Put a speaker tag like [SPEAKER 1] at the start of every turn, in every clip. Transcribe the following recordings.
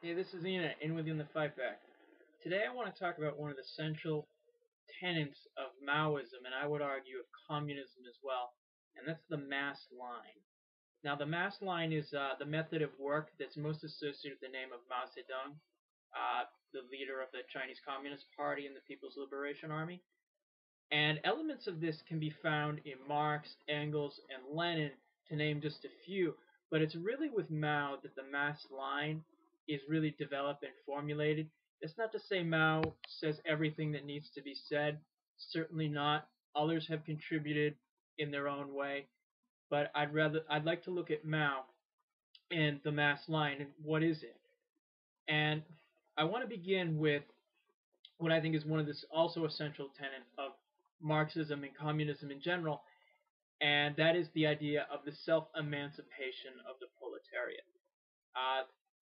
[SPEAKER 1] Hey, this is Enaa, in within the fight back. Today I want to talk about one of the central tenets of Maoism, and I would argue of communism as well, and that's the mass line. Now, the mass line is the method of work that's most associated with the name of Mao Zedung, the leader of the Chinese Communist Party and the People's Liberation Army. And elements of this can be found in Marx, Engels, and Lenin, to name just a few. But it's really with Mao that the mass line is really developed and formulated. It's not to say Mao says everything that needs to be said. Certainly not. Others have contributed in their own way. But I'd like to look at Mao and the mass line and what is it. And I want to begin with what I think is one of this also essential tenet of Marxism and communism in general, and that is the idea of the self-emancipation of the proletariat. Uh,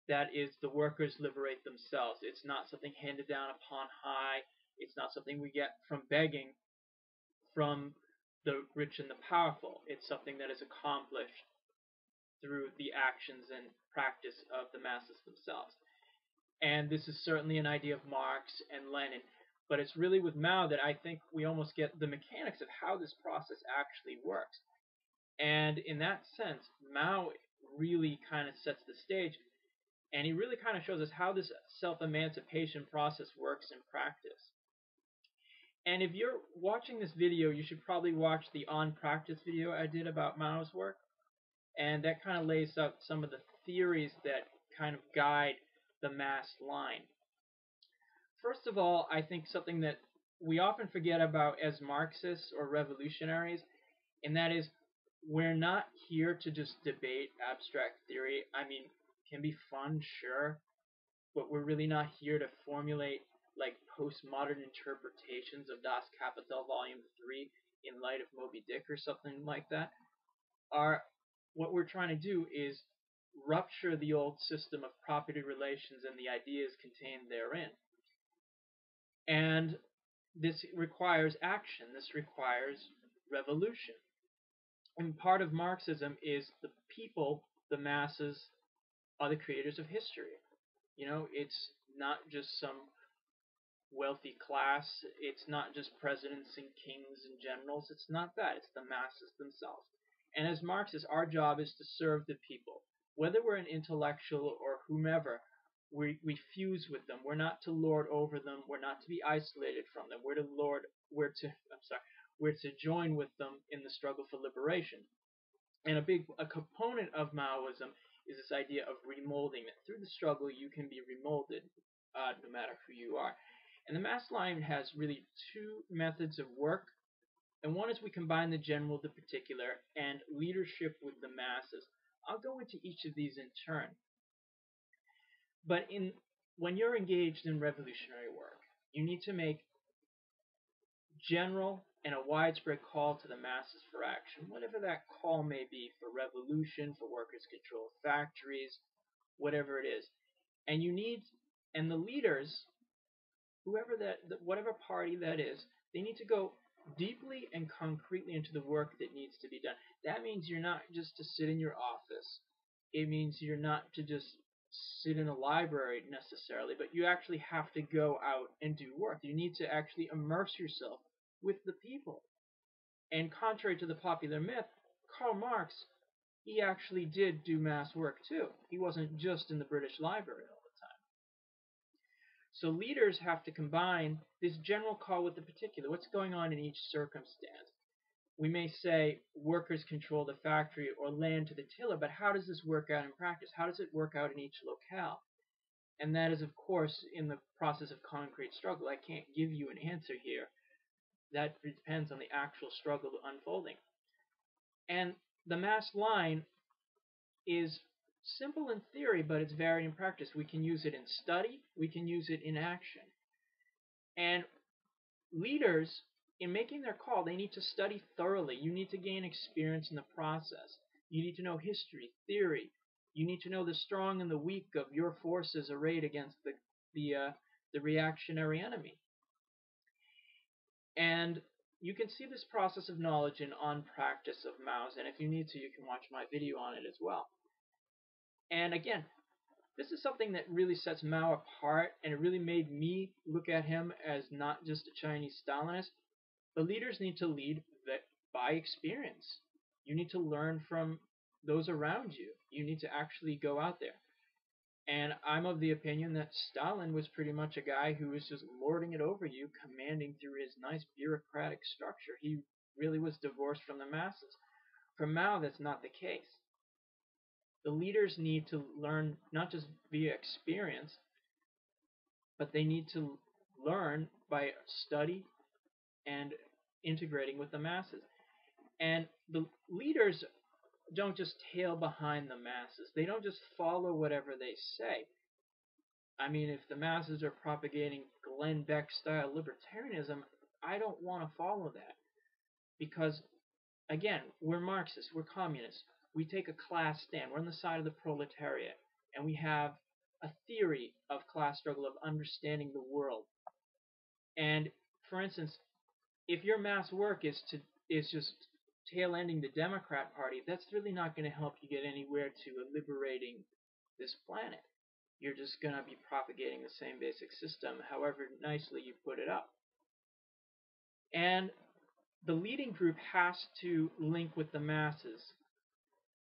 [SPEAKER 1] that is, the workers liberate themselves. It's not something handed down upon high. It's not something we get from begging from the rich and the powerful. It's something that is accomplished through the actions and practice of the masses themselves. And this is certainly an idea of Marx and Lenin, but it's really with Mao that I think we almost get the mechanics of how this process actually works. And in that sense, Mao really kind of sets the stage, and he really kind of shows us how this self-emancipation process works in practice. And if you're watching this video, you should probably watch the on practice video I did about Mao's work, and that kind of lays out some of the theories that kind of guide the mass line. First of all, I think something that we often forget about as Marxists or revolutionaries, and that is we're not here to just debate abstract theory. I mean, it can be fun, sure, but we're really not here to formulate like postmodern interpretations of Das Kapital Volume 3 in light of Moby Dick or something like that. What we're trying to do is rupture the old system of property relations and the ideas contained therein. And this requires action. This requires revolution. And part of Marxism is the people, the masses, are the creators of history. You know, it's not just some wealthy class. It's not just presidents and kings and generals. It's not that. It's the masses themselves. And as Marxists, our job is to serve the people. Whether we're an intellectual or whomever, we fuse with them. We're not to lord over them. We're not to be isolated from them. We're to join with them in the struggle for liberation. And a component of Maoism is this idea of remolding. That through the struggle you can be remolded, no matter who you are. And the mass line has really two methods of work. And one is we combine the general with the particular and leadership with the masses. I'll go into each of these in turn. But when you're engaged in revolutionary work, you need to make general and a widespread call to the masses for action, whatever that call may be, for revolution, for workers' control of factories, whatever it is. And the leaders, whatever party that is, they need to go deeply and concretely into the work that needs to be done. That means you're not just to sit in your office. It means you're not to just sit in a library necessarily, but you actually have to go out and do work. You need to actually immerse yourself with the people. And contrary to the popular myth, Karl Marx, he actually did do mass work too. He wasn't just in the British Library all the time. So leaders have to combine this general call with the particular. What's going on in each circumstance? We may say workers control the factory or land to the tiller, but how does this work out in practice? How does it work out in each locale? And that is, of course, in the process of concrete struggle. I can't give you an answer here. That depends on the actual struggle unfolding. And the mass line is simple in theory, but it's varied in practice. We can use it in study. We can use it in action. And leaders, in making their call, they need to study thoroughly. You need to gain experience in the process. You need to know history, theory. You need to know the strong and the weak of your forces arrayed against the reactionary enemy. And you can see this process of knowledge in On Practice of Mao's, and if you need to, you can watch my video on it as well. And again, This is something that really sets Mao apart, and it really made me look at him as not just a Chinese Stalinist. The leaders need to lead by experience. You need to learn from those around you. You need to actually go out there. And I'm of the opinion that Stalin was pretty much a guy who was just lording it over you, commanding through his nice bureaucratic structure. He really was divorced from the masses. For Mao, that's not the case. The leaders need to learn not just via experience, but they need to learn by study and integrating with the masses. And the leaders don't just tail behind the masses. They don't just follow whatever they say. I mean, if the masses are propagating Glenn Beck style libertarianism, I don't want to follow that. Because, again, we're Marxists, we're communists. We take a class stand. We're on the side of the proletariat. And we have a theory of class struggle, of understanding the world. And, for instance, if your mass work is just tail ending the Democrat Party, that's really not going to help you get anywhere to liberating this planet. You're just going to be propagating the same basic system, however nicely you put it up. And the leading group has to link with the masses.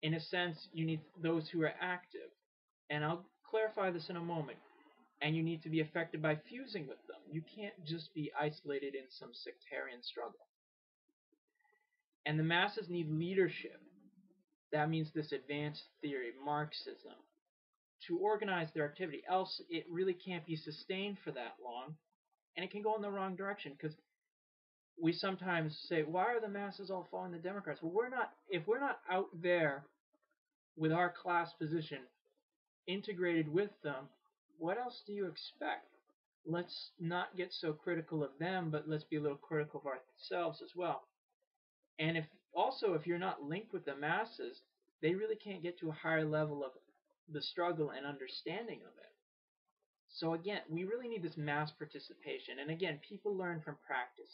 [SPEAKER 1] In a sense, you need those who are active. And I'll clarify this in a moment. And you need to be affected by fusing with them. You can't just be isolated in some sectarian struggle. And the masses need leadership. That means this advanced theory, Marxism, to organize their activity. Else, it really can't be sustained for that long, and it can go in the wrong direction. Because we sometimes say, "Why are the masses all following the Democrats?" Well, if we're not out there with our class position integrated with them, what else do you expect? Let's not get so critical of them, but let's be a little critical of ourselves as well. And if you're not linked with the masses, they really can't get to a higher level of the struggle and understanding of it. So again, we really need this mass participation. And again, people learn from practice,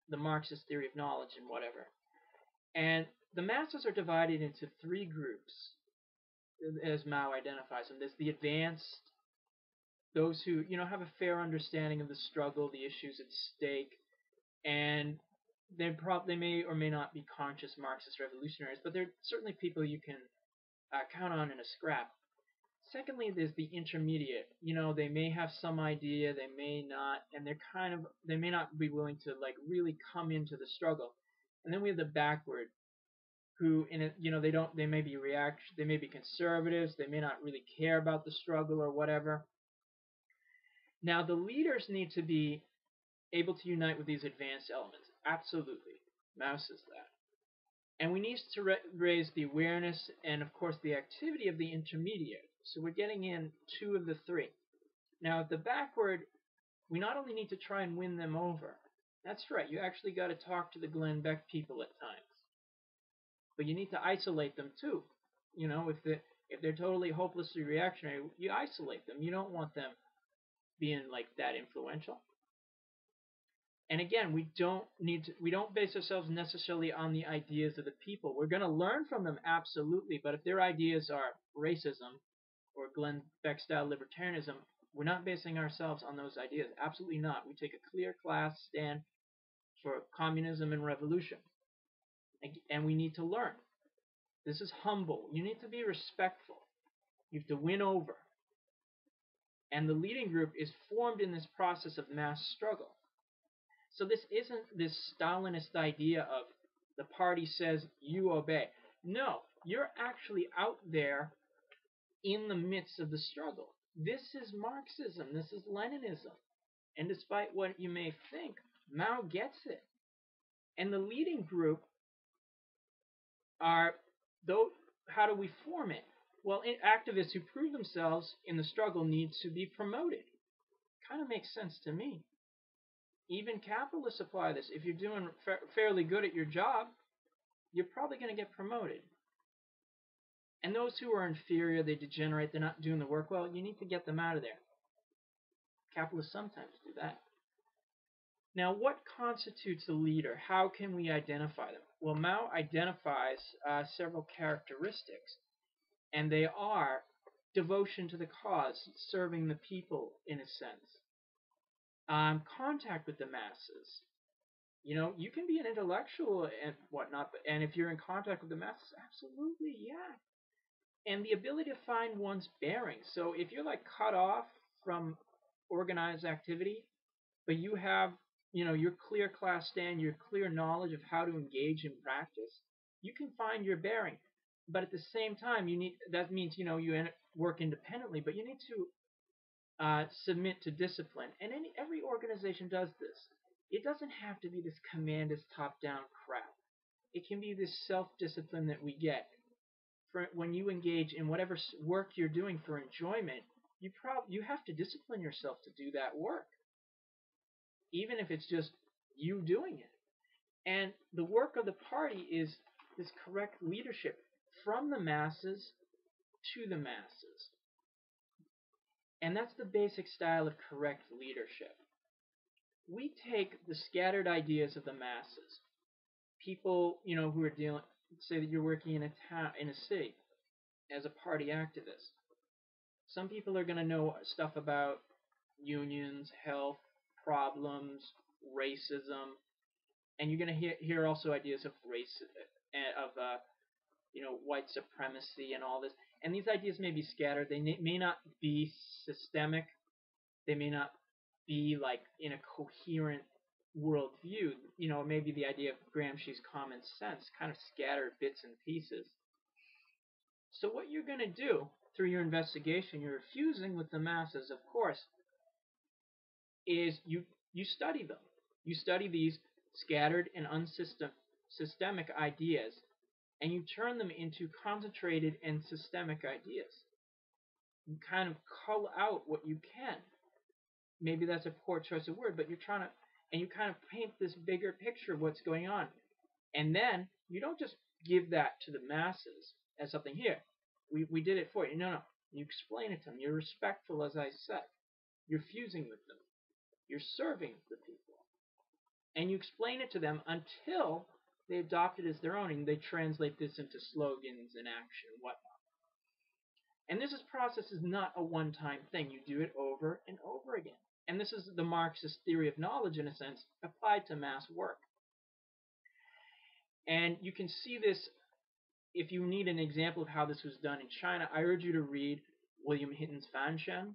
[SPEAKER 1] the Marxist theory of knowledge and whatever. And the masses are divided into three groups, as Mao identifies them. There's the advanced, those who have a fair understanding of the struggle, the issues at stake, and they may or may not be conscious Marxist revolutionaries, but they're certainly people you can count on in a scrap. Secondly, there's the intermediate. They may have some idea, they may not, and they may not be willing to really come into the struggle. And then we have the backward, who they may be they may be conservatives, they may not really care about the struggle or whatever. Now the leaders need to be able to unite with these advanced elements. Absolutely. Mao says that. And we need to raise the awareness and, of course, the activity of the intermediate. So we're getting in two of the three. Now, at the backward, we not only need to try and win them over. That's right. You actually got to talk to the Glenn Beck people at times. But you need to isolate them, too. If they're totally hopelessly reactionary, you isolate them. You don't want them being that influential. And again, we don't base ourselves necessarily on the ideas of the people. We're going to learn from them, absolutely, but if their ideas are racism or Glenn Beck style libertarianism, we're not basing ourselves on those ideas. Absolutely not. We take a clear class stand for communism and revolution. And we need to learn. This is humble. You need to be respectful. You have to win over. And the leading group is formed in this process of mass struggle. So this isn't this Stalinist idea of the party says you obey. No, you're actually out there in the midst of the struggle. This is Marxism. This is Leninism. And despite what you may think, Mao gets it. And the leading group how do we form it? Well, activists who prove themselves in the struggle need to be promoted. Kind of makes sense to me. Even capitalists apply this. If you're doing fairly good at your job, you're probably going to get promoted. And those who are inferior, they degenerate, they're not doing the work well, you need to get them out of there. Capitalists sometimes do that. Now, what constitutes a leader? How can we identify them? Well, Mao identifies several characteristics, and they are devotion to the cause, serving the people in a sense. Contact with the masses. You can be an intellectual and whatnot, and if you're in contact with the masses, absolutely, yeah. And the ability to find one's bearings. So if you're like cut off from organized activity, but you have, your clear class stand, your clear knowledge of how to engage in practice, you can find your bearing. But at the same time, that means you work independently, but you need to submit to discipline. And every organization does this. It doesn't have to be this commandist top-down crap. It can be this self-discipline that we get. For when you engage in whatever work you're doing for enjoyment, you have to discipline yourself to do that work, even if it's just you doing it. And the work of the party is this correct leadership from the masses to the masses. And that's the basic style of correct leadership. We take the scattered ideas of the masses. People, who are dealing, say that you're working in a town, in a city, as a party activist. Some people are going to know stuff about unions, health, problems, racism, and you're going to hear also ideas of race, of white supremacy and all this. And these ideas may be scattered. They may not be systemic. They may not be like in a coherent worldview. Maybe the idea of Gramsci's common sense, kind of scattered bits and pieces. So what you're going to do through your investigation, you're fusing with the masses, of course, is you study them. You study these scattered and unsystemic ideas, and you turn them into concentrated and systemic ideas. You kind of cull out what you can. Maybe that's a poor choice of word, but you're trying to, and you kind of paint this bigger picture of what's going on. And then you don't just give that to the masses as something here. We did it for you. No. You explain it to them. You're respectful, as I said. You're fusing with them. You're serving the people. And you explain it to them until they adopt it as their own, and they translate this into slogans and action and whatnot. And this process is not a one-time thing. You do it over and over again. And this is the Marxist theory of knowledge, in a sense, applied to mass work. And you can see this, if you need an example of how this was done in China, I urge you to read William Hinton's Fanshen,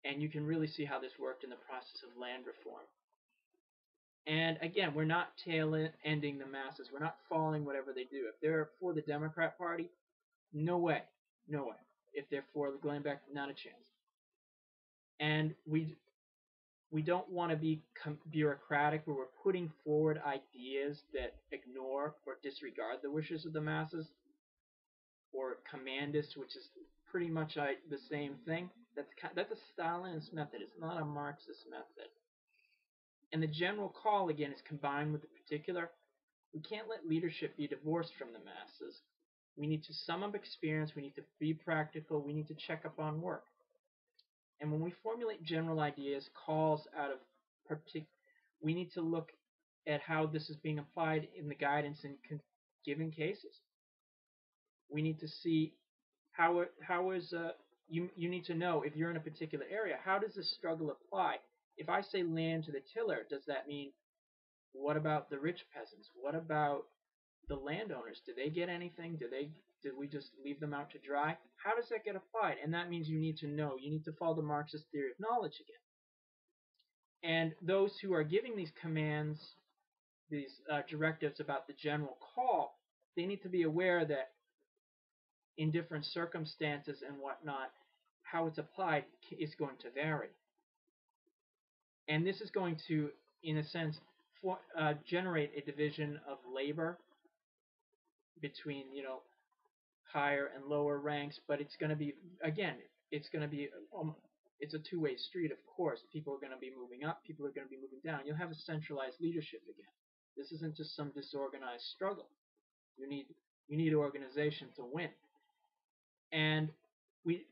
[SPEAKER 1] and you can really see how this worked in the process of land reform. And again, we're not tail-ending the masses. We're not following whatever they do. If they're for the Democrat Party, no way. No way. If they're for Glenn Beck, not a chance. And we don't want to be bureaucratic where we're putting forward ideas that ignore or disregard the wishes of the masses, or commandist, which is pretty much the same thing. That's a Stalinist method. It's not a Marxist method. And the general call, again, is combined with the particular. We can't let leadership be divorced from the masses. We need to sum up experience. We need to be practical. We need to check up on work. And when we formulate general ideas, calls out of we need to look at how this is being applied in the guidance in given cases. We need to see how is you need to know if you're in a particular area, how does this struggle apply? If I say land to the tiller, does that mean, what about the rich peasants? What about the landowners? Do they get anything? Did we just leave them out to dry? How does that get applied? And that means you need to know. You need to follow the Marxist theory of knowledge again. And those who are giving these commands, these directives about the general call, they need to be aware that in different circumstances and whatnot, how it's applied is going to vary. And this is going to, in a sense, generate a division of labor between, higher and lower ranks, but it's going to be, again, it's a two-way street, of course. People are going to be moving up, people are going to be moving down. You'll have a centralized leadership again. This isn't just some disorganized struggle. You need organization to win. And we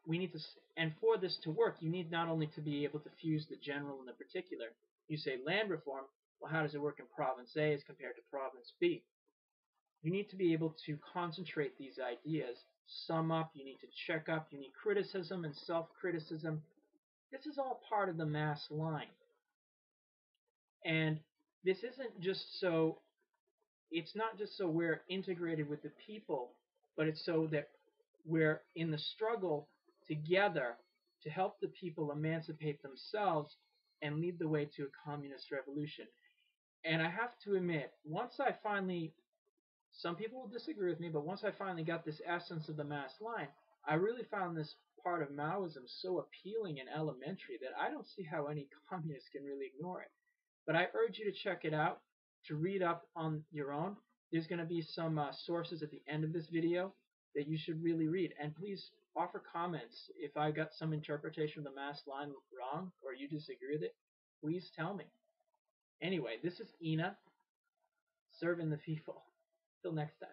[SPEAKER 1] need to, and for this to work, you need not only to be able to fuse the general and the particular. You say land reform, well, how does it work in province A as compared to province B? You need to be able to concentrate these ideas, sum up, you need to check up, you need criticism and self-criticism. This is all part of the mass line. And this isn't just so, it's not just so we're integrated with the people, but it's so that we're in the struggle together to help the people emancipate themselves and lead the way to a communist revolution. And I have to admit, once I finally, some people will disagree with me, but once I finally got this essence of the mass line, I really found this part of Maoism so appealing and elementary that I don't see how any communist can really ignore it. But I urge you to check it out, to read up on your own. There's going to be some sources at the end of this video that you should really read. And please offer comments. If I got some interpretation of the mass line wrong or you disagree with it, please tell me. Anyway, this is Enaa, serving the people. Till next time.